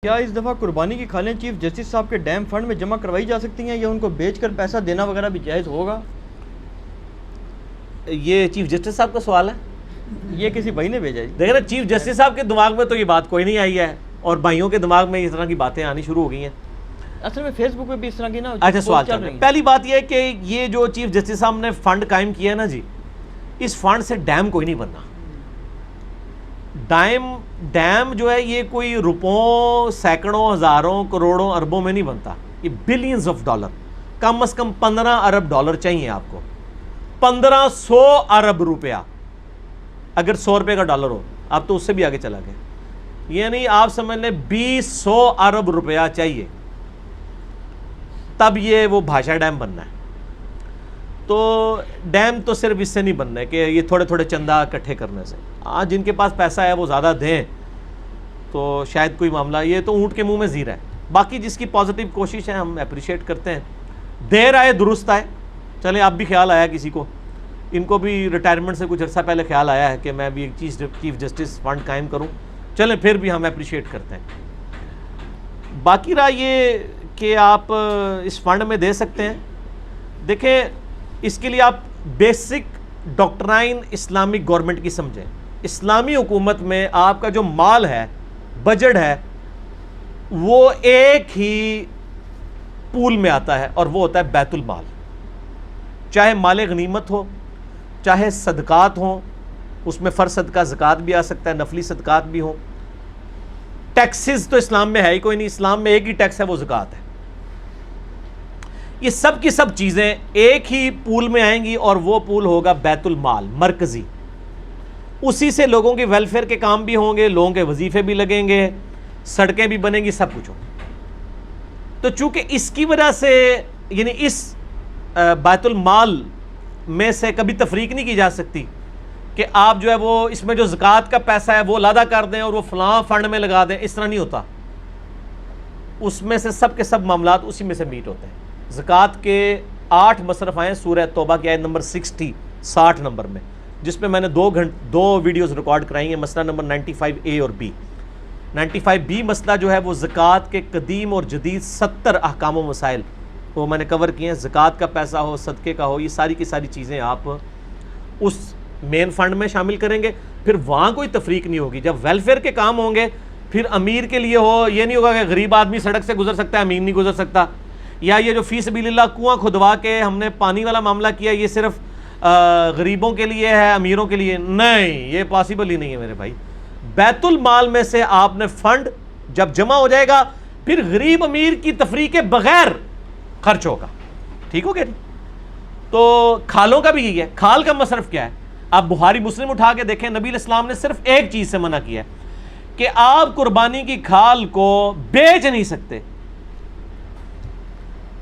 کیا اس دفعہ قربانی کی کھالیں چیف جسٹس صاحب کے ڈیم فنڈ میں جمع کروائی جا سکتی ہیں یا ان کو بیچ کر پیسہ دینا وغیرہ بھی جائز ہوگا؟ یہ چیف جسٹس صاحب کا سوال ہے، یہ کسی بھائی نے بھیجا ہے۔ دیکھیں نا، چیف جسٹس صاحب کے دماغ میں تو یہ بات کوئی نہیں آئی ہے، اور بھائیوں کے دماغ میں اس طرح کی باتیں آنی شروع ہو گئی ہیں۔ اصل میں فیس بک پہ بھی اس طرح کی نا اچھا سوال چل رہا ہے۔ پہلی بات یہ ہے کہ یہ جو چیف جسٹس صاحب نے فنڈ قائم کیا ہے نا جی، اس فنڈ سے ڈیم کوئی نہیں بننا۔ ڈیم جو ہے یہ کوئی روپوں، سینکڑوں، ہزاروں، کروڑوں، اربوں میں نہیں بنتا، یہ billions of dollar, come is come 15 Arab dollar چاہیے آپ کو، 1500 ارب روپیہ، اگر 100 روپے کا ڈالر ہو، آپ تو اس سے بھی آگے چلا گئے، یعنی آپ سمجھ لیں 200 ارب روپیہ چاہیے، تب یہ وہ بھاشا ڈیم بننا ہے۔ تو ڈیم تو صرف اس سے نہیں بننا ہے کہ یہ تھوڑے تھوڑے چندہ اکٹھے کرنے سے، جن کے پاس پیسہ ہے وہ زیادہ دیں تو شاید کوئی معاملہ، یہ تو اونٹ کے منہ میں زیرہ ہے۔ باقی جس کی پازیٹیو کوشش ہے ہم اپریشیٹ کرتے ہیں، دیر آئے درست آئے۔ چلیں اب بھی خیال آیا کسی کو، ان کو بھی ریٹائرمنٹ سے کچھ عرصہ پہلے خیال آیا ہے کہ میں بھی ایک چیف جسٹس فنڈ قائم کروں، چلیں پھر بھی ہم اپریشیٹ کرتے ہیں۔ باقی رہا یہ کہ آپ اس فنڈ میں دے سکتے ہیں، دیکھیں اس کے لیے آپ بیسک ڈاکٹرائن اسلامک گورنمنٹ کی سمجھیں۔ اسلامی حکومت میں آپ کا جو مال ہے، بجٹ ہے، وہ ایک ہی پول میں آتا ہے اور وہ ہوتا ہے بیت المال، چاہے مال غنیمت ہو، چاہے صدقات ہوں، اس میں فرض صدقہ زکوٰۃ بھی آ سکتا ہے، نفلی صدقات بھی ہوں۔ ٹیکسز تو اسلام میں ہے ہی کوئی نہیں، اسلام میں ایک ہی ٹیکس ہے، وہ زکوٰۃ ہے۔ یہ سب کی سب چیزیں ایک ہی پول میں آئیں گی اور وہ پول ہوگا بیت المال مرکزی، اسی سے لوگوں کے ویلفیئر کے کام بھی ہوں گے، لوگوں کے وظیفے بھی لگیں گے، سڑکیں بھی بنیں گی، سب کچھ ہوگا۔ تو چونکہ اس کی وجہ سے یعنی اس بیت المال میں سے کبھی تفریق نہیں کی جا سکتی کہ آپ جو ہے وہ اس میں جو زکوٰۃ کا پیسہ ہے وہ علیحدہ کر دیں اور وہ فلاں فنڈ میں لگا دیں، اس طرح نہیں ہوتا۔ اس میں سے سب کے سب معاملات اسی میں سے میٹ ہوتے ہیں۔ زکوٰۃ کے 8 مصرف آئے سورہ توبہ کی آیت نمبر 60 نمبر میں، جس میں نے 2 ویڈیوز ریکارڈ کرائی ہیں، مسئلہ نمبر 95A اور B۔ 95B مسئلہ جو ہے وہ زکوٰۃ کے قدیم اور جدید 70 احکام و مسائل وہ میں نے کور کیے ہیں، زکوٰۃ کا پیسہ ہو، صدقے کا ہو، یہ ساری کی ساری چیزیں آپ اس مین فنڈ میں شامل کریں گے، پھر وہاں کوئی تفریق نہیں ہوگی۔ جب ویلفیئر کے کام ہوں گے پھر امیر کے لیے ہو، یہ نہیں ہوگا کہ غریب آدمی سڑک سے گزر سکتا ہے، امیر نہیں گزر سکتا، یا یہ جو فی سبیل اللہ کنواں کھدوا کے ہم نے پانی والا معاملہ کیا یہ صرف غریبوں کے لیے ہے، امیروں کے لیے نہیں، یہ پاسبل ہی نہیں ہے میرے بھائی۔ بیت المال میں سے آپ نے فنڈ جب جمع ہو جائے گا پھر غریب امیر کی تفریق کے بغیر خرچ ہوگا، ٹھیک ہو گیا جی؟ تو کھالوں کا بھی یہی ہے۔ کھال کا مصرف کیا ہے؟ آپ بخاری مسلم اٹھا کے دیکھیں، نبی علیہ السلام نے صرف ایک چیز سے منع کیا ہے کہ آپ قربانی کی کھال کو بیچ نہیں سکتے،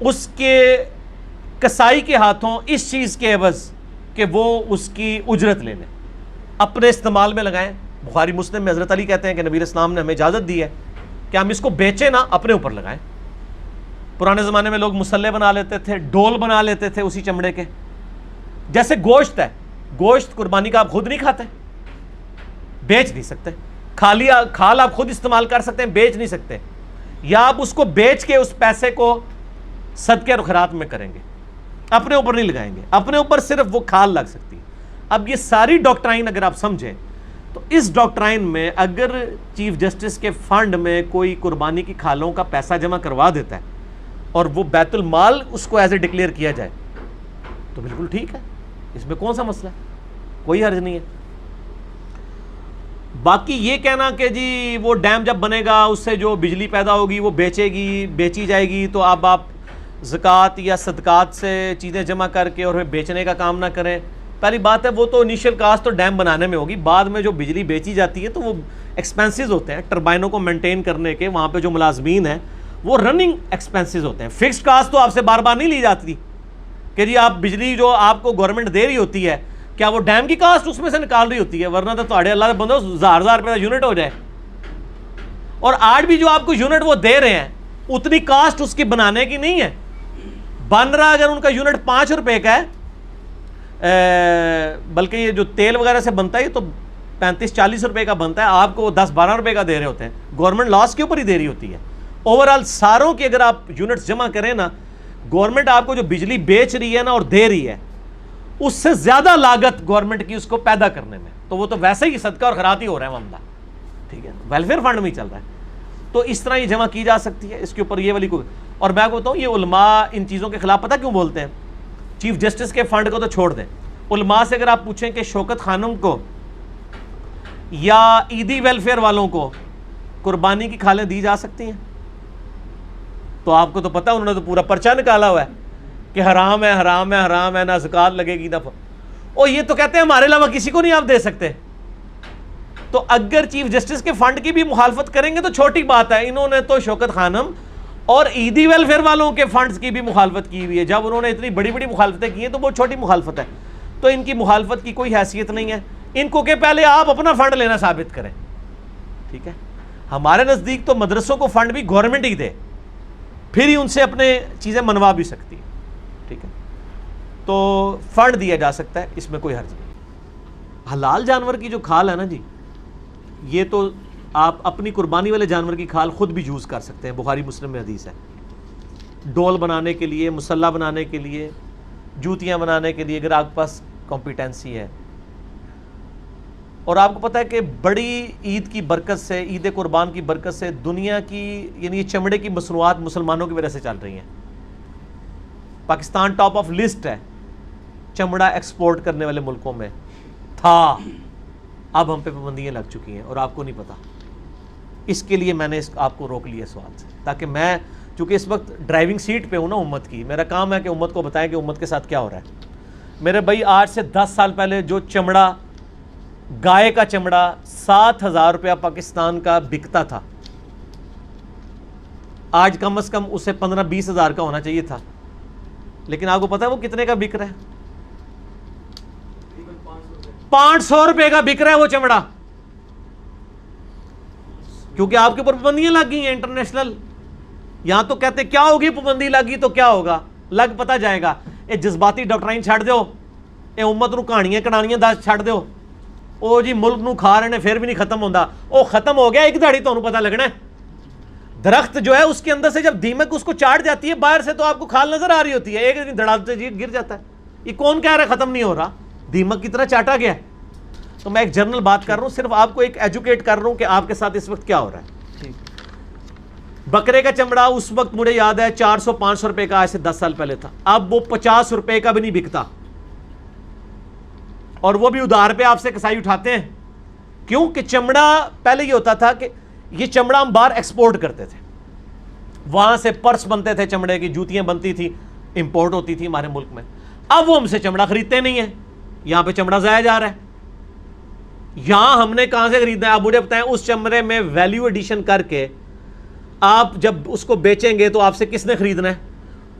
اس کے کسائی کے ہاتھوں اس چیز کے عوض کہ وہ اس کی اجرت لے لیں، اپنے استعمال میں لگائیں۔ بخاری مسلم میں حضرت علی کہتے ہیں کہ نبی علیہ السلام نے ہمیں اجازت دی ہے کہ ہم اس کو بیچیں نہ، اپنے اوپر لگائیں۔ پرانے زمانے میں لوگ مسلح بنا لیتے تھے، ڈول بنا لیتے تھے اسی چمڑے کے۔ جیسے گوشت ہے، گوشت قربانی کا آپ خود نہیں کھاتے، بیچ نہیں سکتے، کھال آپ خود استعمال کر سکتے ہیں، بیچ نہیں سکتے، یا آپ اس کو بیچ کے اس پیسے کو صدقے اور خیرات میں کریں گے، اپنے اوپر نہیں لگائیں گے، اپنے اوپر صرف وہ کھال لگ سکتی ہے۔ اب یہ ساری ڈاکٹرائن اگر آپ سمجھیں تو اس ڈاکٹرائن میں اگر چیف جسٹس کے فنڈ میں کوئی قربانی کی کھالوں کا پیسہ جمع کروا دیتا ہے اور وہ بیت المال اس کو ایز اے ڈکلیئر کیا جائے تو بالکل ٹھیک ہے، اس میں کون سا مسئلہ ہے، کوئی حرج نہیں ہے۔ باقی یہ کہنا کہ جی وہ ڈیم جب بنے گا اس سے جو بجلی پیدا ہوگی وہ بیچی جائے گی تو اب آپ زکوٰۃ یا صدقات سے چیزیں جمع کر کے اور بیچنے کا کام نہ کریں، پہلی بات ہے وہ تو انیشیل کاسٹ تو ڈیم بنانے میں ہوگی، بعد میں جو بجلی بیچی جاتی ہے تو وہ ایکسپینسز ہوتے ہیں ٹربائنوں کو مینٹین کرنے کے، وہاں پہ جو ملازمین ہیں وہ رننگ ایکسپینسز ہوتے ہیں، فکسڈ کاسٹ تو آپ سے بار بار نہیں لی جاتی کہ جی آپ بجلی جو آپ کو گورنمنٹ دے رہی ہوتی ہے کیا وہ ڈیم کی کاسٹ اس میں سے نکال رہی ہوتی ہے، ورنہ تو تھوڑے اللہ بندو 1000 روپے کا یونٹ ہو جائے۔ اور آج بھی جو آپ کو یونٹ وہ دے رہے ہیں اتنی کاسٹ اس کی بنانے کی نہیں ہے، بن رہا اگر ان کا یونٹ 5 روپے کا ہے، بلکہ یہ جو تیل وغیرہ سے بنتا ہے تو 35-40 روپے کا بنتا ہے, آپ کو 10-12 روپے کا دے رہے ہوتے ہیں. گورنمنٹ لاس کے اوپر ہی دے رہی ہوتی ہے. اوور آل ساروں کی اگر آپ یونٹس جمع کریں نا, گورنمنٹ آپ کو جو بجلی بیچ رہی ہے نا اور دے رہی ہے, اس سے زیادہ لاگت گورنمنٹ کی اس کو پیدا کرنے میں. تو وہ تو ویسے ہی صدقہ اور خیرات ہی ہو رہا ہے معاملہ, ٹھیک ہے, ویلفیئر فنڈ میں ہی چل رہا ہے. تو اس طرح یہ جمع کی جا سکتی ہے, اس کے اوپر یہ والی کوئی. اور میں آپ کو بتاؤں, یہ علماء ان چیزوں کے خلاف پتہ کیوں بولتے ہیں؟ چیف جسٹس کے فنڈ کو تو چھوڑ دیں, علماء سے اگر آپ پوچھیں کہ شوکت خانم کو یا عیدی ویلفیئر والوں کو قربانی کی کھالیں دی جا سکتی ہیں, تو آپ کو تو پتہ, انہوں نے تو پورا پرچہ نکالا ہوا ہے کہ حرام ہے, حرام ہے, حرام ہے, نہ زکوٰۃ لگے گی دفعہ. اور یہ تو کہتے ہیں ہمارے علاوہ کسی کو نہیں آپ دے سکتے. تو اگر چیف جسٹس کے فنڈ کی بھی مخالفت کریں گے تو چھوٹی بات ہے. انہوں نے تو شوکت خانم اور عیدی ویلفیئر والوں کے فنڈز کی بھی مخالفت کی ہوئی ہے. جب انہوں نے اتنی بڑی بڑی مخالفتیں کی ہیں تو وہ چھوٹی مخالفت ہے. تو ان کی مخالفت کی کوئی حیثیت نہیں ہے. ان کو کہ پہلے آپ اپنا فنڈ لینا ثابت کریں, ٹھیک ہے. ہمارے نزدیک تو مدرسوں کو فنڈ بھی گورنمنٹ ہی دے, پھر ہی ان سے اپنے چیزیں منوا بھی سکتی ہے, ٹھیک ہے. تو فنڈ دیا جا سکتا ہے, اس میں کوئی حرج نہیں. حلال جانور کی جو کھال ہے نا جی, یہ تو آپ اپنی قربانی والے جانور کی کھال خود بھی یوز کر سکتے ہیں. بخاری مسلم میں حدیث ہے, ڈول بنانے کے لیے, مصلی بنانے کے لیے, جوتیاں بنانے کے لیے, اگر آپ کے پاس کمپیٹنسی ہے. اور آپ کو پتہ ہے کہ بڑی عید کی برکت سے, عید قربان کی برکت سے دنیا کی یعنی چمڑے کی مصنوعات مسلمانوں کی وجہ سے چل رہی ہیں. پاکستان ٹاپ آف لسٹ ہے چمڑا ایکسپورٹ کرنے والے ملکوں میں تھا. اب ہم پہ پابندیاں لگ چکی ہیں اور آپ کو نہیں پتا. اس کے لیے میں نے آپ کو روک لیا سوال سے, تاکہ میں چونکہ اس وقت ڈرائیونگ سیٹ پہ ہوں نا امت کی, میرا کام ہے کہ امت کو بتائیں کہ امت کے ساتھ کیا ہو رہا ہے. میرے بھائی, آج سے 10 سال پہلے جو چمڑا, گائے کا چمڑا 7,000 روپیہ پاکستان کا بکتا تھا, آج کم از کم اسے 15-20 ہزار کا ہونا چاہیے تھا. لیکن آپ کو پتا ہے وہ کتنے کا بک رہا ہے؟ 500 روپے کا بک رہا ہے وہ چمڑا, کیونکہ آپ کے اوپر پابندیاں لگ گئی ہیں انٹرنیشنل. یہاں تو کہتے کیا ہوگی, پابندی لگی تو کیا ہوگا, لگ پتا جائے گا. یہ جذباتی ڈاکٹرائن چھڑ دیو, یہ امت نو کہانیاں کڑانیاں دس چھڑ دیو. او جی ملک نو کھا رہے ہیں پھر بھی نہیں ختم ہوندا. او ختم ہو گیا, ایک دہاڑی تمہیں پتہ لگنا ہے. درخت جو ہے اس کے اندر سے جب دیمک اس کو چاٹ جاتی ہے, باہر سے تو آپ کو کھال نظر آ رہی ہوتی ہے, ایک دن دھڑام سے گر جاتا ہے. یہ کون کہہ رہا ہے ختم نہیں ہو رہا, دیمک کی طرح چاٹا گیا. تو میں ایک جنرل بات کر رہا ہوں, صرف آپ کو ایک ایجوکیٹ کر رہا ہوں کہ آپ کے ساتھ اس وقت کیا ہو رہا ہے. بکرے کا چمڑا اس وقت مجھے یاد ہے 400-500 روپے کا, آج سے 10 سال پہلے تھا. اب وہ 50 روپے کا بھی نہیں بکتا, اور وہ بھی ادھار پہ آپ سے کسائی اٹھاتے ہیں. کیوں کہ چمڑا پہلے یہ ہوتا تھا کہ یہ چمڑا ہم باہر ایکسپورٹ کرتے تھے, وہاں سے پرس بنتے تھے چمڑے کی, جوتیاں بنتی تھی, امپورٹ ہوتی تھی ہمارے ملک میں. اب وہ ہم سے چمڑا خریدتے نہیں ہیں, یہاں پہ چمڑا ضائع جا رہا ہے. یہاں ہم نے کہاں سے خریدنا ہے؟ آپ مجھے بتائیں, اس چمڑے میں ویلیو ایڈیشن کر کے آپ جب اس کو بیچیں گے تو آپ سے کس نے خریدنا ہے؟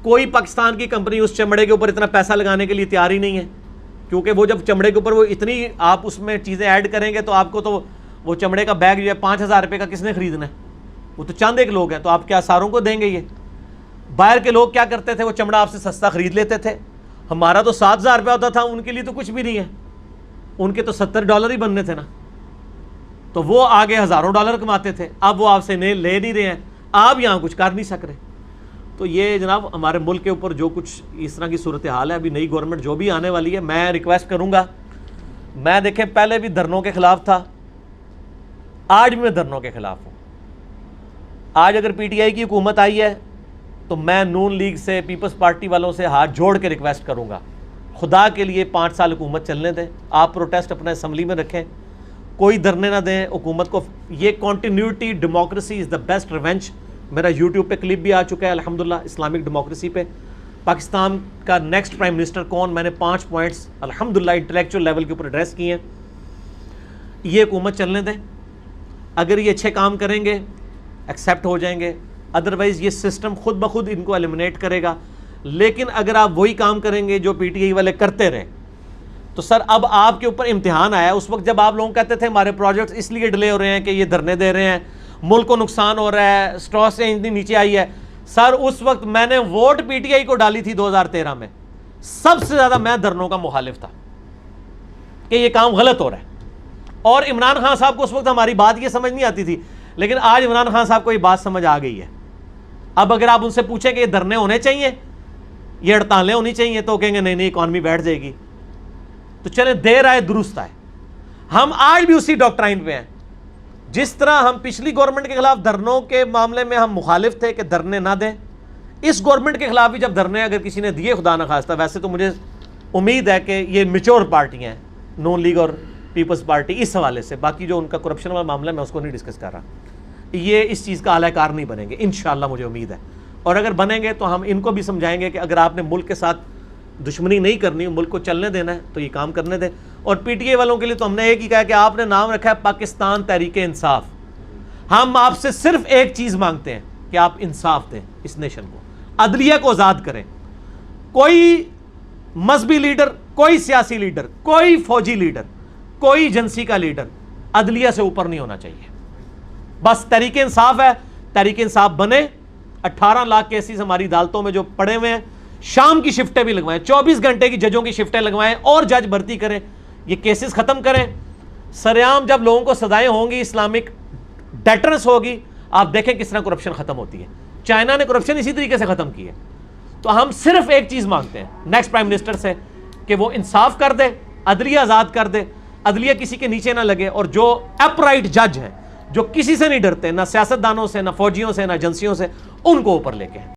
کوئی پاکستان کی کمپنی اس چمڑے کے اوپر اتنا پیسہ لگانے کے لیے تیار ہی نہیں ہے, کیونکہ وہ جب چمڑے کے اوپر وہ اتنی آپ اس میں چیزیں ایڈ کریں گے تو آپ کو تو وہ چمڑے کا بیگ جو ہے 5,000 روپے کا کس نے خریدنا ہے؟ وہ تو چند ایک لوگ ہیں, تو آپ کیا ساروں کو دیں گے؟ یہ باہر کے لوگ کیا کرتے تھے, وہ چمڑا آپ سے سستا خرید لیتے تھے. ہمارا تو 7,000 روپیہ ہوتا تھا, ان کے لیے تو کچھ بھی نہیں ہے, ان کے تو $70 ہی بننے تھے نا. تو وہ آگے ہزاروں ڈالر کماتے تھے. اب وہ آپ سے لے نہیں رہے ہیں, آپ یہاں کچھ کر نہیں سک رہے. تو یہ جناب ہمارے ملک کے اوپر جو کچھ اس طرح کی صورتحال ہے, ابھی نئی گورنمنٹ جو بھی آنے والی ہے, میں ریکویسٹ کروں گا, میں دیکھیں پہلے بھی دھرنوں کے خلاف تھا, آج بھی میں دھرنوں کے خلاف ہوں. آج اگر پی ٹی آئی کی حکومت آئی ہے تو میں نون لیگ سے, پیپلز پارٹی والوں سے ہاتھ جوڑ کے ریکویسٹ کروں گا, خدا کے لیے 5 سال حکومت چلنے دیں. آپ پروٹیسٹ اپنے اسمبلی میں رکھیں, کوئی دھرنے نہ دیں حکومت کو. یہ continuity democracy is the best revenge. میرا یوٹیوب پہ کلپ بھی آ چکا ہے الحمدللہ اسلامک ڈیموکریسی پہ. پاکستان کا نیکسٹ پرائم منسٹر کون, میں نے 5 پوائنٹس الحمدللہ انٹلیکچوئل لیول کے اوپر ایڈریس کیے ہیں. یہ حکومت چلنے دیں, اگر یہ اچھے کام کریں گے ایکسیپٹ ہو جائیں گے, ادروائز یہ سسٹم خود بخود ان کو ایلیمنیٹ کرے گا. لیکن اگر آپ وہی کام کریں گے جو پی ٹی آئی والے کرتے رہے تو سر اب آپ کے اوپر امتحان آیا. اس وقت جب آپ لوگ کہتے تھے ہمارے پروجیکٹس اس لیے ڈیلے ہو رہے ہیں کہ یہ دھرنے دے رہے ہیں, ملک کو نقصان ہو رہا ہے, اسٹاک اتنی نیچے آئی ہے. سر اس وقت میں نے ووٹ پی ٹی آئی کو ڈالی تھی 2013 میں, سب سے زیادہ میں دھرنوں کا مخالف تھا کہ یہ کام غلط ہو رہا ہے. اور عمران خان صاحب کو اس وقت ہماری بات یہ سمجھ نہیں آتی تھی، لیکن آج عمران خان صاحب کو یہ بات سمجھ آ گئی ہے. اب اگر آپ ان سے پوچھیں کہ یہ دھرنے ہونے چاہیے، یہ ہڑتالیں ہونی چاہیے، تو کہیں گے نہیں اکانومی بیٹھ جائے گی. تو چلیں دیر آئے درست آئے. ہم آج بھی اسی ڈاکٹرائن پہ ہیں. جس طرح ہم پچھلی گورنمنٹ کے خلاف دھرنوں کے معاملے میں ہم مخالف تھے کہ دھرنے نہ دیں، اس گورنمنٹ کے خلاف بھی جب دھرنے اگر کسی نے دیے خدا نخواستہ، ویسے تو مجھے امید ہے کہ یہ میچور پارٹی ہیں، نون لیگ اور پیپلز پارٹی، اس حوالے سے. باقی جو ان کا کرپشن والا معاملہ ہے میں اس کو نہیں ڈسکس کر رہا. یہ اس چیز کا اعلی کار نہیں بنیں گے انشاءاللہ، مجھے امید ہے. اور اگر بنیں گے تو ہم ان کو بھی سمجھائیں گے کہ اگر آپ نے ملک کے ساتھ دشمنی نہیں کرنی، ملک کو چلنے دینا ہے تو یہ کام کرنے دیں. اور پی ٹی اے والوں کے لیے تو ہم نے ایک ہی کہا کہ آپ نے نام رکھا ہے پاکستان تحریک انصاف. ہم آپ سے صرف ایک چیز مانگتے ہیں کہ آپ انصاف دیں اس نیشن کو، عدلیہ کو آزاد کریں. کوئی مذہبی لیڈر، کوئی سیاسی لیڈر، کوئی فوجی لیڈر، کوئی ایجنسی کا لیڈر عدلیہ سے اوپر نہیں ہونا چاہیے. بس تحریک انصاف ہے، تحریک انصاف بنے. 18 لاکھ کیسز ہماری عدالتوں میں جو پڑے ہوئے ہیں، شام کی شفٹیں بھی لگوائیں، 24 گھنٹے کی ججوں کی شفٹیں لگوائیں اور جج بھرتی کریں. یہ کیسز ختم کریں. سریعام جب لوگوں کو سزائیں ہوں گی، اسلامک ڈیٹرنس ہوگی، آپ دیکھیں کس طرح کرپشن ختم ہوتی ہے. چائنا نے کرپشن اسی طریقے سے ختم کی ہے. تو ہم صرف ایک چیز مانگتے ہیں نیکسٹ پرائم منسٹر سے کہ وہ انصاف کر دے، عدلیہ آزاد کر دے، عدلیہ کسی کے نیچے نہ لگے، اور جو اپرائٹ جج ہیں، جو کسی سے نہیں ڈرتے، نہ سیاست دانوں سے، نہ فوجیوں سے، نہ ایجنسیوں سے، ان کو اوپر لے کے